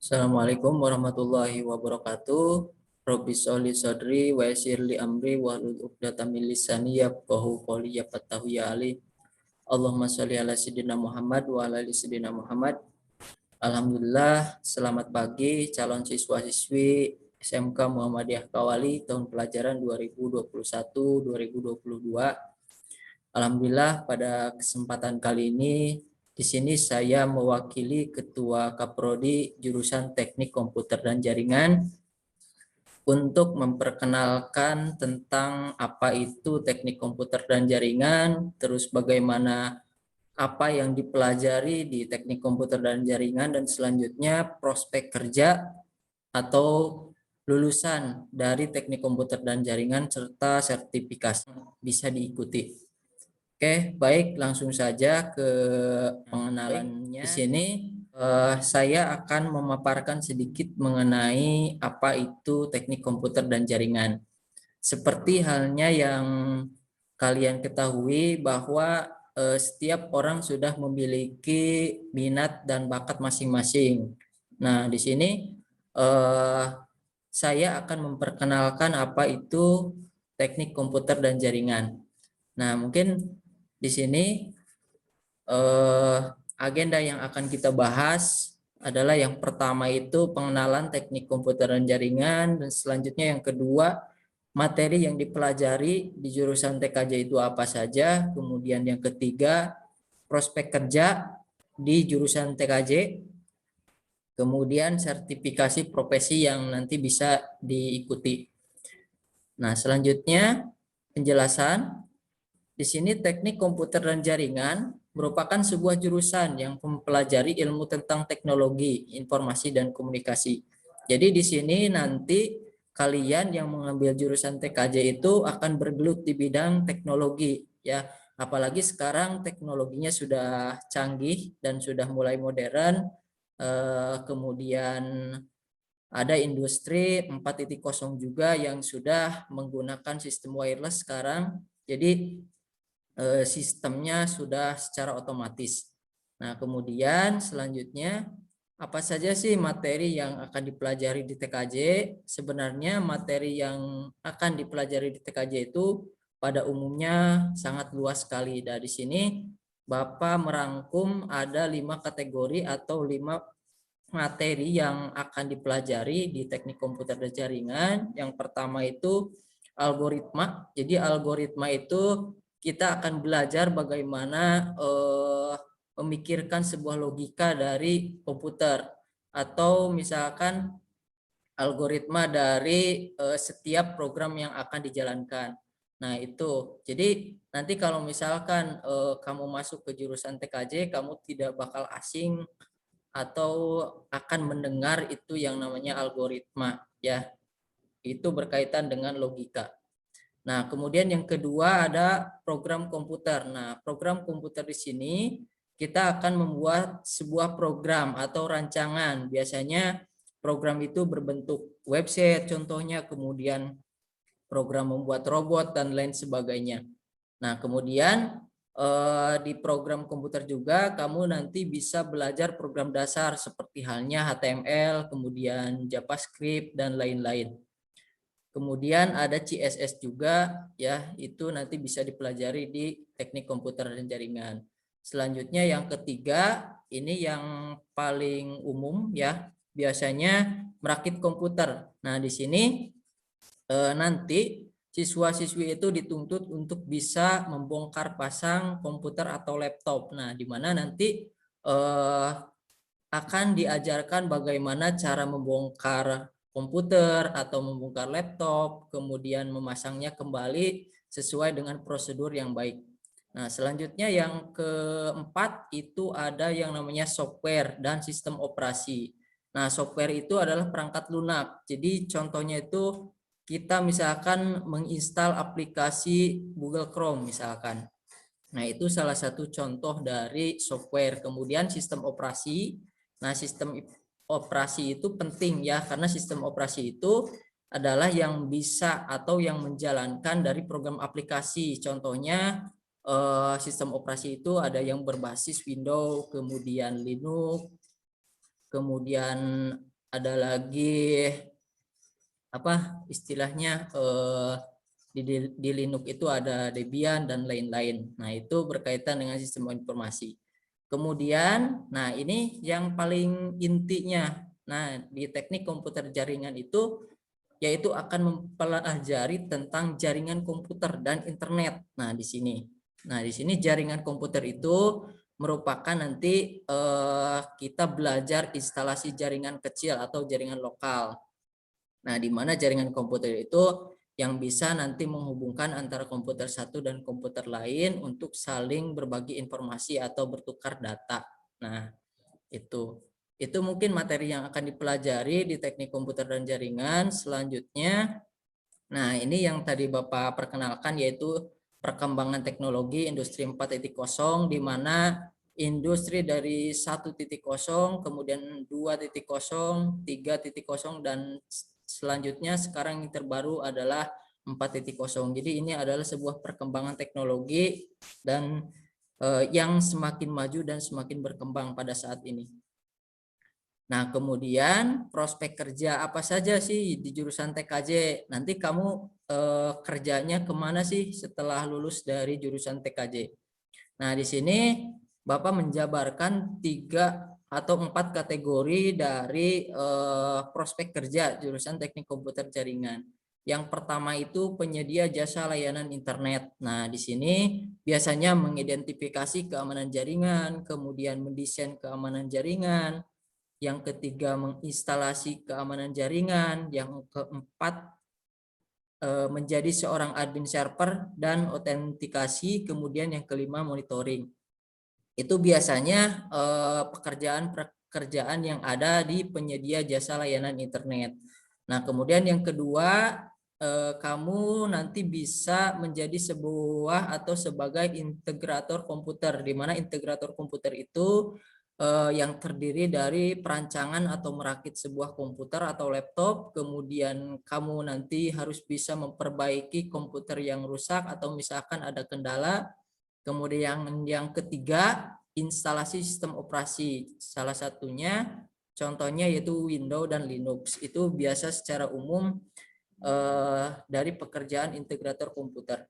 Assalamualaikum warahmatullahi wabarakatuh. Robbi sholli sodri wa yassir li amri wahlul 'uqdatam min lisani yafqahu qawli yafqahu ya ali. Allahumma sholli ala sayyidina Muhammad wa ala ali sayyidina Muhammad. Alhamdulillah, selamat pagi calon siswa-siswi SMK Muhammadiyah Kawali tahun pelajaran 2021-2022. Alhamdulillah pada kesempatan kali ini di sini saya mewakili Ketua Kaprodi jurusan Teknik Komputer dan Jaringan untuk memperkenalkan tentang apa itu teknik komputer dan jaringan, terus bagaimana apa yang dipelajari di teknik komputer dan jaringan, dan selanjutnya prospek kerja atau lulusan dari teknik komputer dan jaringan serta sertifikasi bisa diikuti. Oke, baik, langsung saja ke pengenalannya. Di sini saya akan memaparkan sedikit mengenai apa itu teknik komputer dan jaringan. Seperti halnya yang kalian ketahui bahwa setiap orang sudah memiliki minat dan bakat masing-masing. Nah, di sini saya akan memperkenalkan apa itu teknik komputer dan jaringan. Nah, mungkin di sini agenda yang akan kita bahas adalah yang pertama itu pengenalan teknik komputer dan jaringan, dan selanjutnya yang kedua materi yang dipelajari di jurusan TKJ itu apa saja, kemudian yang ketiga prospek kerja di jurusan TKJ, kemudian sertifikasi profesi yang nanti bisa diikuti. Nah, selanjutnya penjelasan. Di sini teknik komputer dan jaringan merupakan sebuah jurusan yang mempelajari ilmu tentang teknologi, informasi, dan komunikasi. Jadi di sini nanti kalian yang mengambil jurusan TKJ itu akan bergelut di bidang teknologi, ya. Apalagi sekarang teknologinya sudah canggih dan sudah mulai modern. Kemudian ada industri 4.0 juga yang sudah menggunakan sistem wireless sekarang. Jadi sistemnya sudah secara otomatis. Nah, kemudian selanjutnya apa saja sih materi yang akan dipelajari di TKJ? Sebenarnya materi yang akan dipelajari di TKJ itu pada umumnya sangat luas sekali. Dari sini Bapak merangkum ada 5 kategori atau 5 materi yang akan dipelajari di teknik komputer dan jaringan. Yang pertama itu algoritma. Jadi algoritma itu kita akan belajar bagaimana memikirkan sebuah logika dari komputer, atau misalkan algoritma dari setiap program yang akan dijalankan. Nah, itu. Jadi nanti kalau misalkan kamu masuk ke jurusan TKJ, kamu tidak bakal asing atau akan mendengar itu yang namanya algoritma, ya. Itu berkaitan dengan logika. Nah, kemudian yang kedua ada program komputer. Nah, program komputer di sini kita akan membuat sebuah program atau rancangan. Biasanya program itu berbentuk website contohnya, kemudian program membuat robot dan lain sebagainya. Nah, kemudian di program komputer juga kamu nanti bisa belajar program dasar seperti halnya HTML, kemudian JavaScript dan lain-lain. Kemudian ada CSS juga, ya, itu nanti bisa dipelajari di teknik komputer dan jaringan. Selanjutnya yang ketiga, ini yang paling umum, ya, biasanya merakit komputer. Nah, di sini nanti siswa-siswi itu dituntut untuk bisa membongkar pasang komputer atau laptop. Nah, di mana nanti akan diajarkan bagaimana cara membongkar komputer atau membongkar laptop, kemudian memasangnya kembali sesuai dengan prosedur yang baik. Nah, selanjutnya yang keempat itu ada yang namanya software dan sistem operasi. Nah, software itu adalah perangkat lunak. Jadi contohnya itu kita misalkan menginstal aplikasi Google Chrome misalkan. Nah, itu salah satu contoh dari software. Kemudian sistem operasi. Nah, sistem operasi itu penting, ya, karena sistem operasi itu adalah yang bisa atau yang menjalankan dari program aplikasi. Contohnya sistem operasi itu ada yang berbasis Windows, kemudian Linux, kemudian ada lagi apa istilahnya di Linux itu ada Debian dan lain-lain. Nah, itu berkaitan dengan sistem informasi. Kemudian, nah ini yang paling intinya. Nah, di teknik komputer jaringan itu yaitu akan mempelajari tentang jaringan komputer dan internet. Nah, di sini. Nah, di sini jaringan komputer itu merupakan nanti kita belajar instalasi jaringan kecil atau jaringan lokal. Nah, di mana jaringan komputer itu yang bisa nanti menghubungkan antara komputer satu dan komputer lain untuk saling berbagi informasi atau bertukar data. Nah, itu mungkin materi yang akan dipelajari di teknik komputer dan jaringan. Selanjutnya, nah ini yang tadi Bapak perkenalkan yaitu perkembangan teknologi industri 4.0 di mana industri dari 1.0, kemudian 2.0, 3.0 dan selanjutnya sekarang yang terbaru adalah 4.0. Jadi ini adalah sebuah perkembangan teknologi dan yang semakin maju dan semakin berkembang pada saat ini. Nah, kemudian prospek kerja apa saja sih di jurusan TKJ? Nanti kamu kerjanya kemana sih setelah lulus dari jurusan TKJ? Nah, di sini Bapak menjabarkan 3 atau 4 kategori dari prospek kerja jurusan teknik komputer jaringan. Yang pertama itu penyedia jasa layanan internet. Nah, di sini biasanya mengidentifikasi keamanan jaringan, kemudian mendesain keamanan jaringan. Yang ketiga menginstalasi keamanan jaringan. Yang keempat menjadi seorang admin server dan autentikasi. Kemudian yang kelima monitoring. Itu biasanya pekerjaan yang ada di penyedia jasa layanan internet. Nah, kemudian yang kedua, kamu nanti bisa menjadi sebuah atau sebagai integrator komputer, di mana integrator komputer itu yang terdiri dari perancangan atau merakit sebuah komputer atau laptop, kemudian kamu nanti harus bisa memperbaiki komputer yang rusak atau misalkan ada kendala. Kemudian yang ketiga, instalasi sistem operasi. Salah satunya contohnya yaitu Windows dan Linux. Itu biasa secara umum dari pekerjaan integrator komputer.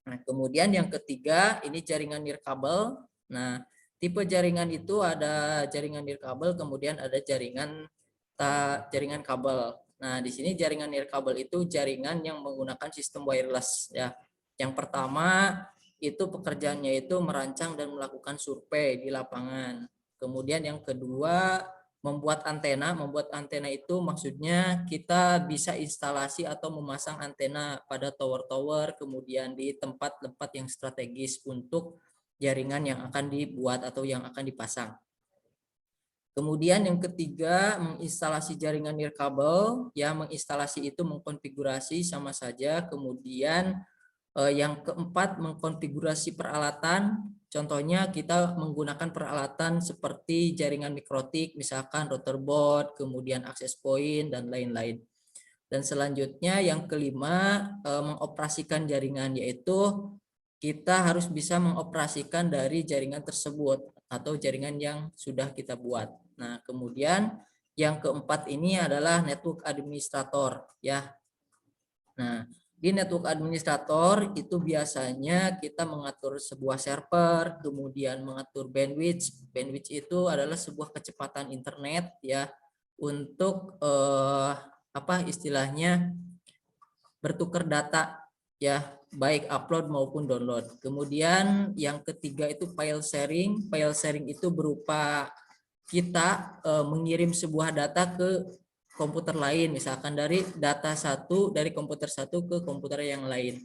Nah, kemudian yang ketiga ini jaringan nirkabel. Nah, tipe jaringan itu ada jaringan nirkabel, kemudian ada jaringan kabel. Nah, di sini jaringan nirkabel itu jaringan yang menggunakan sistem wireless ya. Yang pertama itu pekerjaannya itu merancang dan melakukan survei di lapangan. Kemudian yang kedua membuat antena itu maksudnya kita bisa instalasi atau memasang antena pada tower-tower, kemudian di tempat-tempat yang strategis untuk jaringan yang akan dibuat atau yang akan dipasang. Kemudian yang ketiga menginstalasi jaringan nirkabel, ya menginstalasi itu mengkonfigurasi sama saja. Kemudian yang keempat mengkonfigurasi peralatan. Contohnya kita menggunakan peralatan seperti jaringan mikrotik, misalkan router board, kemudian access point dan lain-lain. Dan selanjutnya yang kelima mengoperasikan jaringan, yaitu kita harus bisa mengoperasikan dari jaringan tersebut atau jaringan yang sudah kita buat. Nah, kemudian yang keempat ini adalah network administrator ya. Nah, di network administrator itu biasanya kita mengatur sebuah server, kemudian mengatur bandwidth. Bandwidth itu adalah sebuah kecepatan internet ya untuk apa istilahnya bertukar data ya, baik upload maupun download. Kemudian yang ketiga itu file sharing. File sharing itu berupa kita mengirim sebuah data ke komputer lain, misalkan dari komputer satu ke komputer yang lain.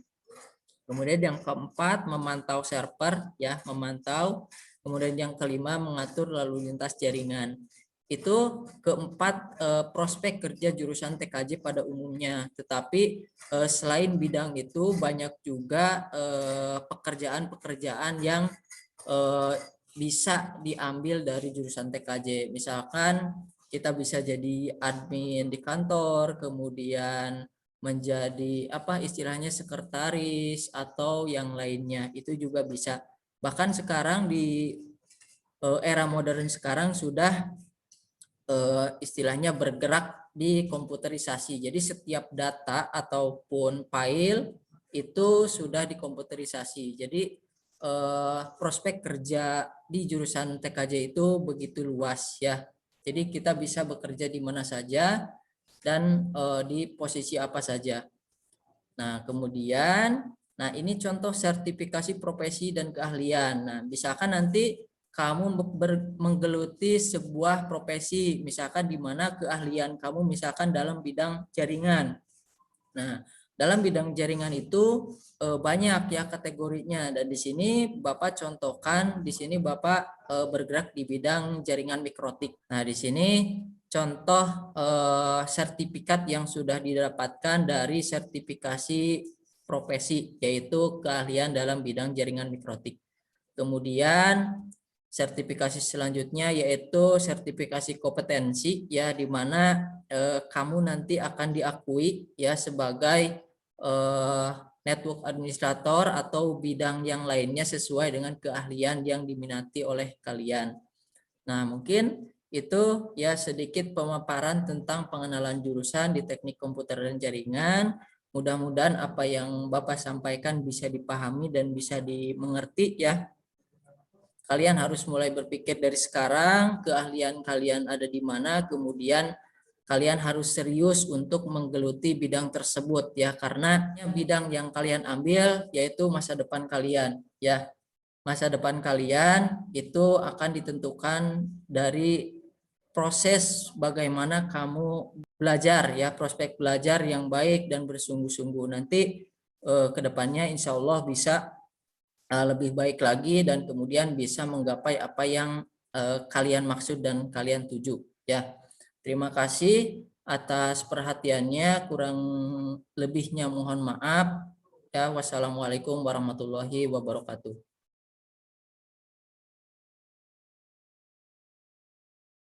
Kemudian yang keempat memantau server ya, memantau. Kemudian yang kelima mengatur lalu lintas jaringan. Itu keempat prospek kerja jurusan TKJ pada umumnya. Tetapi selain bidang itu banyak juga pekerjaan-pekerjaan yang bisa diambil dari jurusan TKJ. Misalkan kita bisa jadi admin di kantor, kemudian menjadi apa istilahnya sekretaris atau yang lainnya, itu juga bisa. Bahkan sekarang di era modern sekarang sudah istilahnya bergerak di komputerisasi. Jadi setiap data ataupun file itu sudah dikomputerisasi. Jadi prospek kerja di jurusan TKJ itu begitu luas ya. Jadi kita bisa bekerja di mana saja dan di posisi apa saja. Nah, kemudian, nah ini contoh sertifikasi profesi dan keahlian. Nah, misalkan nanti kamu menggeluti sebuah profesi, misalkan di mana keahlian kamu misalkan dalam bidang jaringan. Nah, dalam bidang jaringan itu banyak ya kategorinya, dan di sini Bapak contohkan, di sini Bapak bergerak di bidang jaringan mikrotik. Nah, di sini contoh sertifikat yang sudah didapatkan dari sertifikasi profesi, yaitu keahlian dalam bidang jaringan mikrotik. Kemudian sertifikasi selanjutnya yaitu sertifikasi kompetensi ya, di mana kamu nanti akan diakui ya sebagai network administrator atau bidang yang lainnya sesuai dengan keahlian yang diminati oleh kalian. Nah, mungkin itu ya sedikit pemaparan tentang pengenalan jurusan di Teknik Komputer dan Jaringan. Mudah-mudahan apa yang Bapak sampaikan bisa dipahami dan bisa dimengerti ya. Kalian harus mulai berpikir dari sekarang, keahlian kalian ada di mana, kemudian kalian harus serius untuk menggeluti bidang tersebut ya, karena bidang yang kalian ambil yaitu masa depan kalian ya. Masa depan kalian itu akan ditentukan dari proses bagaimana kamu belajar ya, prospek belajar yang baik dan bersungguh-sungguh. Nanti kedepannya insya Allah bisa lebih baik lagi dan kemudian bisa menggapai apa yang kalian maksud dan kalian tuju ya. Terima kasih atas perhatiannya, kurang lebihnya mohon maaf ya. Wassalamualaikum warahmatullahi wabarakatuh.